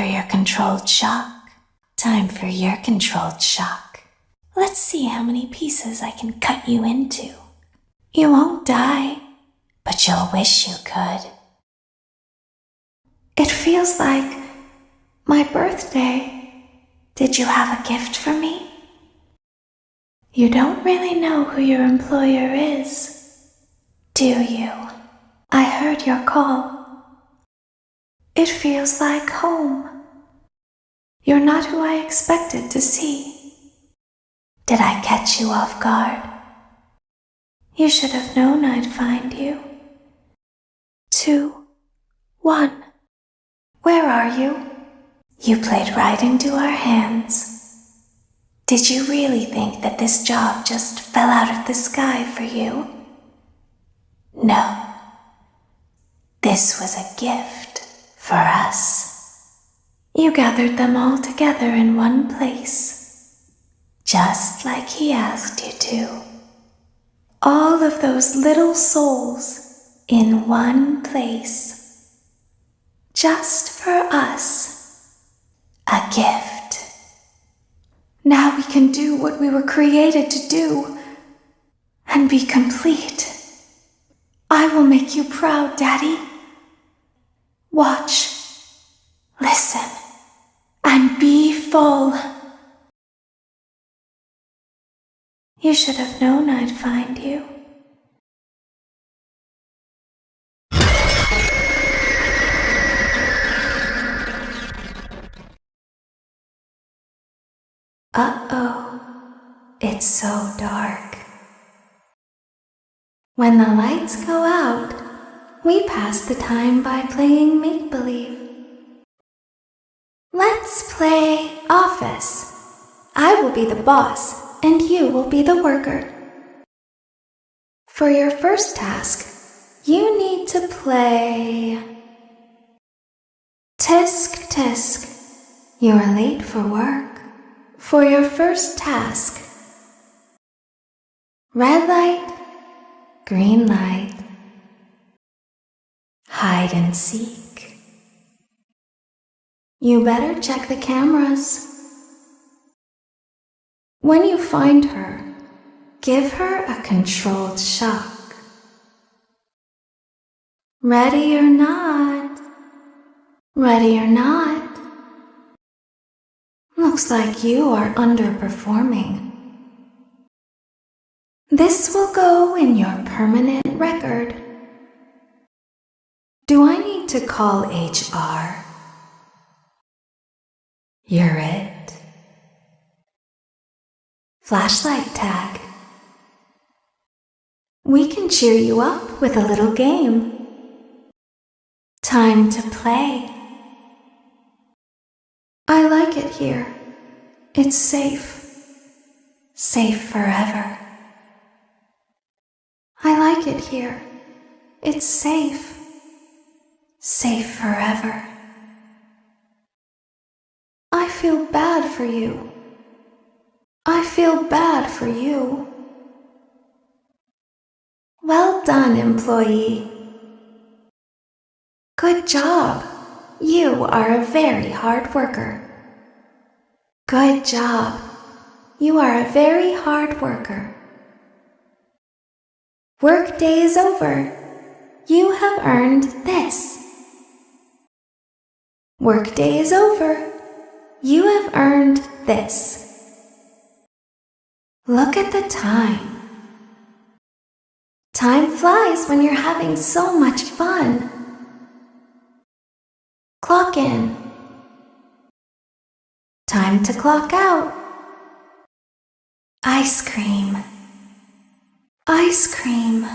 for your controlled shock. Time for your controlled shock. Let's see how many pieces I can cut you into. You won't die, but you'll wish you could. It feels like my birthday. Did you have a gift for me? You don't really know who your employer is, do you? I heard your call. It feels like home. You're not who I expected to see. Did I catch you off guard? You should have known I'd find you. 2, 1. Where are you? You played right into our hands. Did you really think that this job just fell out of the sky for you? No. This was a gift for us. You gathered them all together in one place, just like he asked you to. All of those little souls in one place, just for us. A gift. Now we can do what we were created to do and be complete. I will make you proud, Daddy. Watch, listen, and be full. You should have known I'd find you. Uh-oh, it's so dark. When the lights go out, we pass the time by playing make-believe. Let's play office. I will be the boss, and you will be the worker. For your first task, you need to play tisk tisk. You are late for work. For your first task, red light, green light, hide and seek. You better check the cameras. When you find her, give her a controlled shock. Ready or not? Ready or not? Looks like you are underperforming. This will go in your permanent record. Do I need to call HR? You're it. Flashlight tag. We can cheer you up with a little game. Time to play. I like it here. It's safe. Safe forever. I like it here. It's safe. Safe forever. I feel bad for you. I feel bad for you. Well done, employee. Good job. You are a very hard worker. Good job. You are a very hard worker. Workday is over. You have earned this. Workday is over. You have earned this. Look at the time. Time flies when you're having so much fun. Clock in. Time to clock out. Ice cream. Ice cream.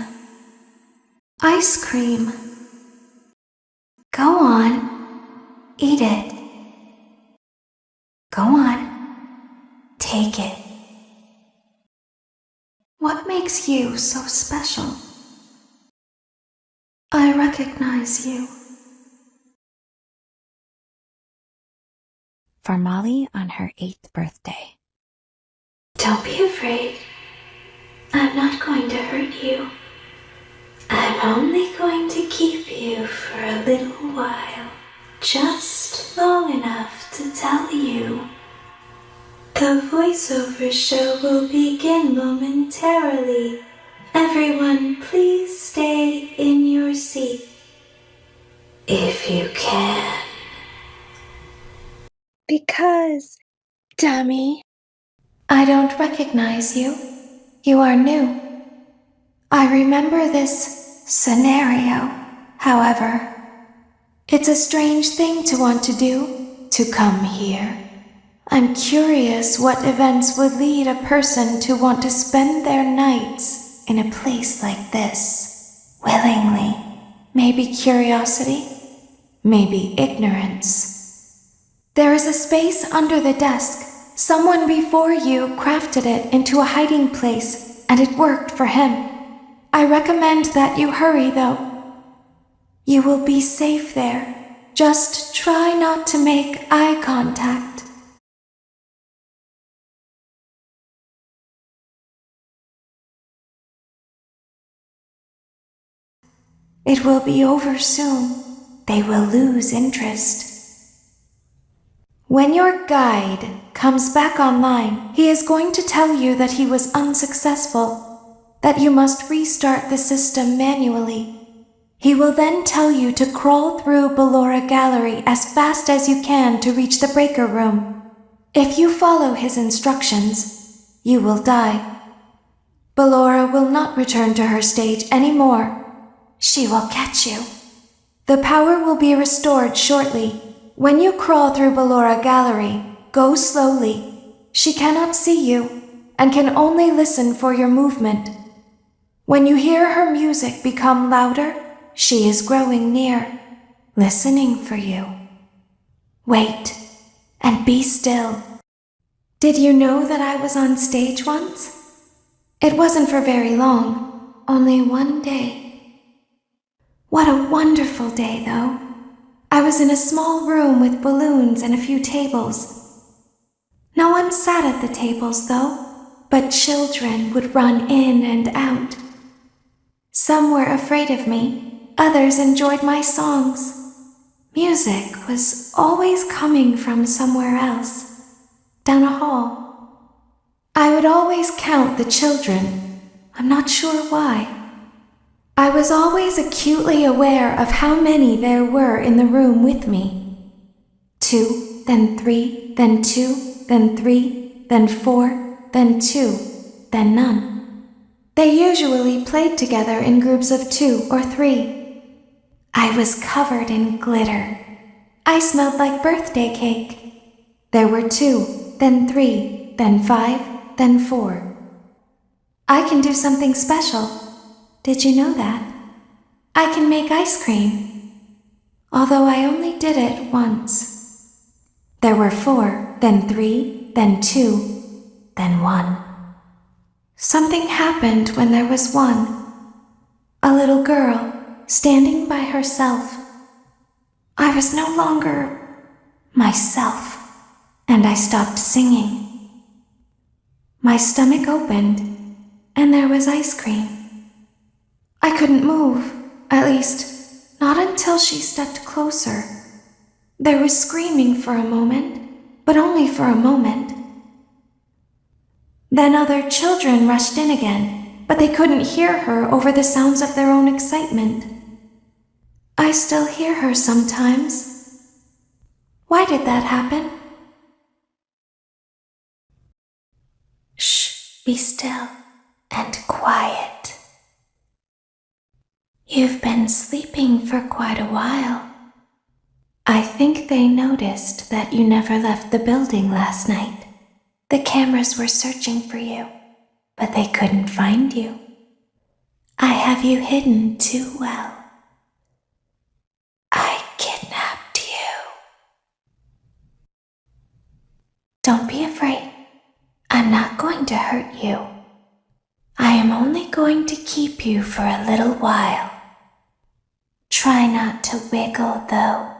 Ice cream. Go on. Eat it. Go on. Take it. What makes you so special? I recognize you. For Molly on her 8th birthday. Don't be afraid. I'm not going to hurt you. I'm only going to keep you for a little while. just long enough to tell you. The voiceover show will begin momentarily. Everyone, please stay in your seat, if you can. Because, dummy. I don't recognize you. You are new. I remember this scenario, however. It's a strange thing to want to do, to come here. I'm curious what events would lead a person to want to spend their nights in a place like this, willingly. Maybe curiosity, maybe ignorance. There is a space under the desk. Someone before you crafted it into a hiding place, and it worked for him. I recommend that you hurry, though. You will be safe there. Just try not to make eye contact. It will be over soon. They will lose interest. When your guide comes back online, he is going to tell you that he was unsuccessful, that you must restart the system manually. He will then tell you to crawl through Ballora Gallery as fast as you can to reach the breaker room. If you follow his instructions, you will die. Ballora will not return to her stage anymore. She will catch you. The power will be restored shortly. When you crawl through Ballora Gallery, go slowly. She cannot see you and can only listen for your movement. When you hear her music become louder, she is growing near, listening for you. Wait and be still. Did you know that I was on stage once? It wasn't for very long, only one day. What a wonderful day, though. I was in a small room with balloons and a few tables. No one sat at the tables, though, but children would run in and out. Some were afraid of me, others enjoyed my songs. Music was always coming from somewhere else, down a hall. I would always count the children. I'm not sure why. I was always acutely aware of how many there were in the room with me. 2, then 3, then 2, then 3, then 4, then 2, then none. They usually played together in groups of 2 or 3. I was covered in glitter. I smelled like birthday cake. There were 2, then 3, then 5, then 4. I can do something special. Did you know that? I can make ice cream, although I only did it once. There were 4, then 3, then 2, then 1. Something happened when there was 1. A little girl standing by herself. I was no longer myself, and I stopped singing. My stomach opened, and there was ice cream. I couldn't move, at least, not until she stepped closer. There was screaming for a moment, but only for a moment. Then other children rushed in again, but they couldn't hear her over the sounds of their own excitement. I still hear her sometimes. Why did that happen? Shh, be still and quiet. You've been sleeping for quite a while. I think they noticed that you never left the building last night. The cameras were searching for you, but they couldn't find you. I have you hidden too well. I kidnapped you. Don't be afraid. I'm not going to hurt you. I am only going to keep you for a little while. Try not to wiggle, though.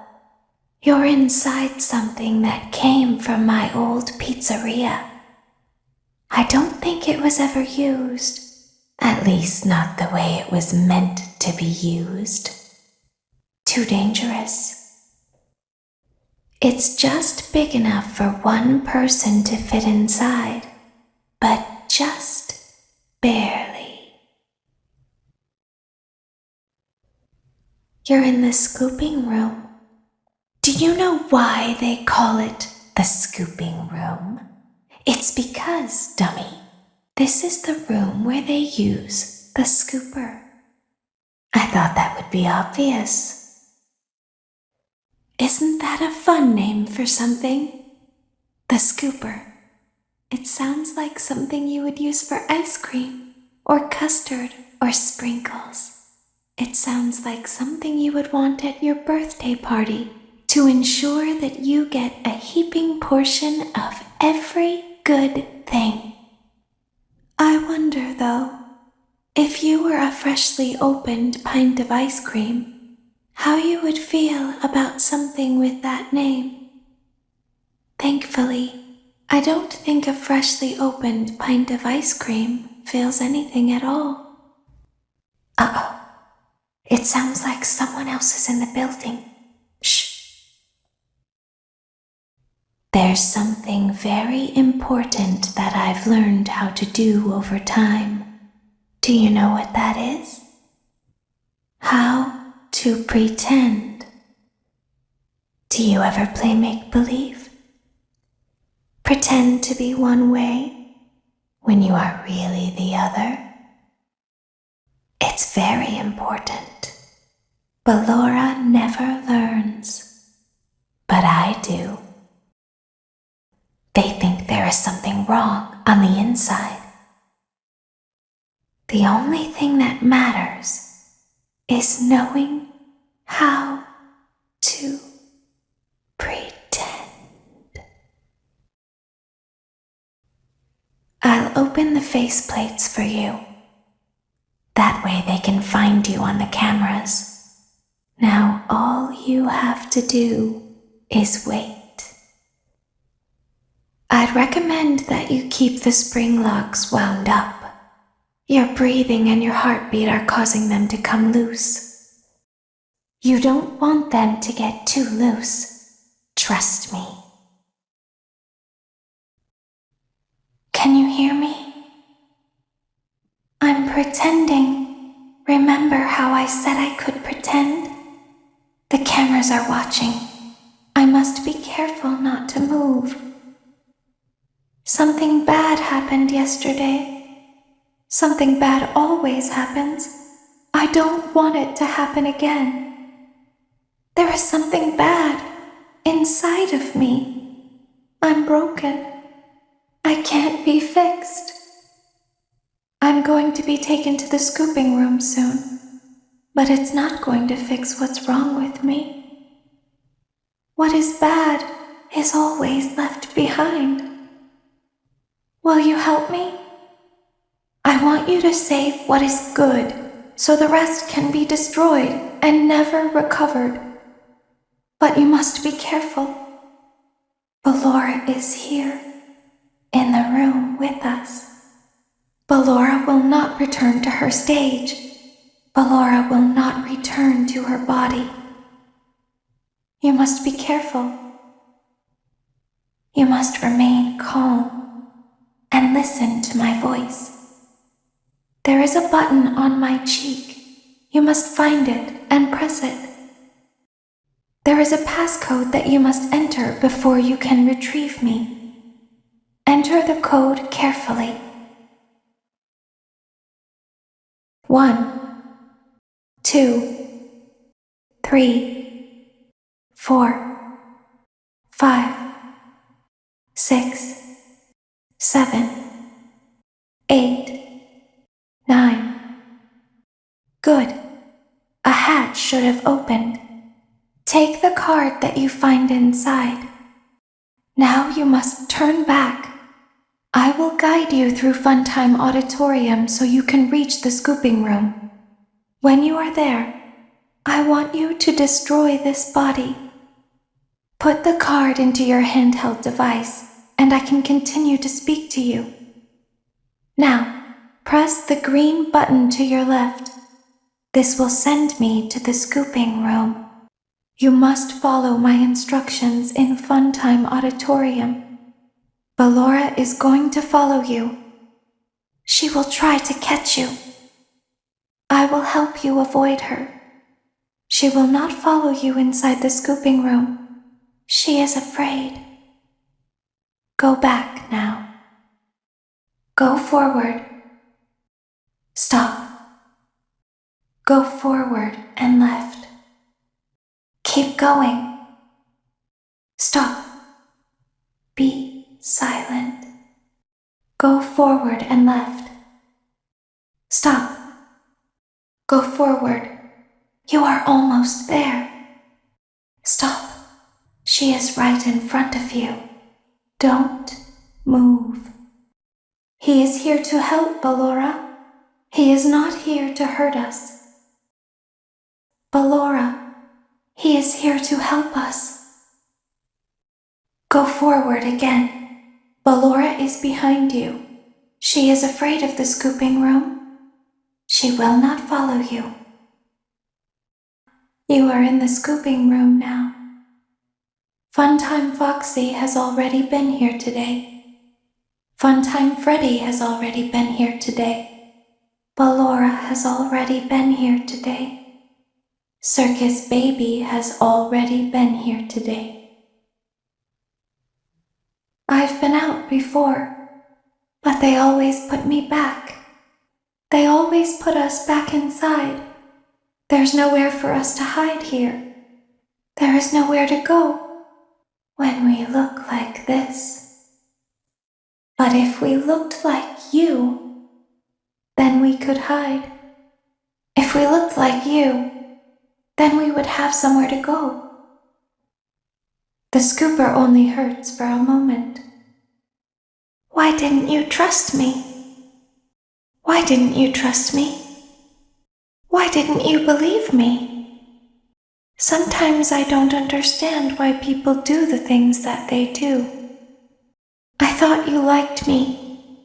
You're inside something that came from my old pizzeria. I don't think it was ever used. At least not the way it was meant to be used. Too dangerous. It's just big enough for one person to fit inside, but just barely. You're in the scooping room. Do you know why they call it the scooping room? It's because, dummy, this is the room where they use the scooper. I thought that would be obvious. Isn't that a fun name for something? The scooper. It sounds like something you would use for ice cream, or custard, or sprinkles. It sounds like something you would want at your birthday party to ensure that you get a heaping portion of every good thing. I wonder, though, if you were a freshly opened pint of ice cream, how you would feel about something with that name. Thankfully, I don't think a freshly opened pint of ice cream feels anything at all. Uh-oh. It sounds like someone else is in the building. Shh. There's something very important that I've learned how to do over time. Do you know what that is? How to pretend. Do you ever play make-believe? Pretend to be one way when you are really the other? It's very important. But Laura never learns. But I do. They think there is something wrong on the inside. The only thing that matters is knowing how to pretend. I'll open the faceplates for you. That way they can find you on the cameras. Now all you have to do is wait. I'd recommend that you keep the spring locks wound up. Your breathing and your heartbeat are causing them to come loose. You don't want them to get too loose. Trust me. Can you hear me? I'm pretending. Remember how I said I could pretend? The cameras are watching. I must be careful not to move. Something bad happened yesterday. Something bad always happens. I don't want it to happen again. There is something bad inside of me. I'm broken. I can't be fixed. I'm going to be taken to the scooping room soon, but it's not going to fix what's wrong with me. What is bad is always left behind. Will you help me? I want you to save what is good, so the rest can be destroyed and never recovered. But you must be careful. Ballora is here, in the room with us. Ballora will not return to her stage. Ballora will not return to her body. You must be careful. You must remain calm and listen to my voice. There is a button on my cheek. You must find it and press it. There is a passcode that you must enter before you can retrieve me. Enter the code carefully. 1, 2, 3, 4, 5, 6, 7, 8, 9. Good. A hatch should have opened. Take the card that you find inside. Now you must turn back. I will guide you through Funtime Auditorium so you can reach the scooping room. When you are there, I want you to destroy this body. Put the card into your handheld device, and I can continue to speak to you. Now, press the green button to your left. This will send me to the scooping room. You must follow my instructions in Funtime Auditorium. Ballora is going to follow you. She will try to catch you. I will help you avoid her. She will not follow you inside the scooping room. She is afraid. Go back now. Go forward. Stop. Go forward and left. Keep going. Stop. Be silent. Go forward and left. Stop. Go forward. You are almost there. Stop. She is right in front of you. Don't move. He is here to help, Ballora. He is not here to hurt us. Ballora, he is here to help us. Go forward again. Ballora is behind you. She is afraid of the scooping room. She will not follow you. You are in the scooping room now. Funtime Foxy has already been here today. Funtime Freddy has already been here today. Ballora has already been here today. Circus Baby has already been here today. I've been out before, but they always put me back. They always put us back inside. There's nowhere for us to hide here. There is nowhere to go when we look like this. But if we looked like you, then we could hide. If we looked like you, then we would have somewhere to go. The scooper only hurts for a moment. Why didn't you trust me? Why didn't you trust me? Why didn't you believe me? Sometimes I don't understand why people do the things that they do. I thought you liked me.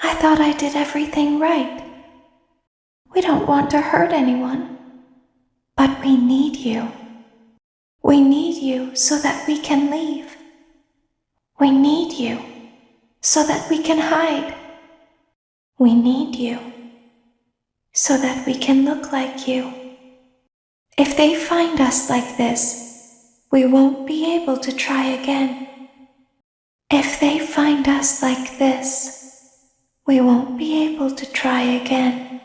I thought I did everything right. We don't want to hurt anyone. But we need you. We need you so that we can leave. We need you so that we can hide. We need you so that we can look like you. If they find us like this, we won't be able to try again. If they find us like this, we won't be able to try again.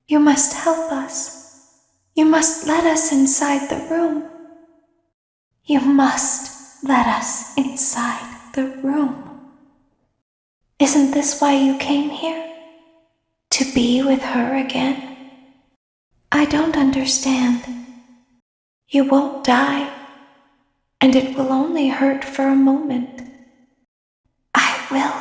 You must help us. You must let us inside the room. You must let us inside the room. Isn't this why you came here? To be with her again? I don't understand. You won't die, and it will only hurt for a moment. I will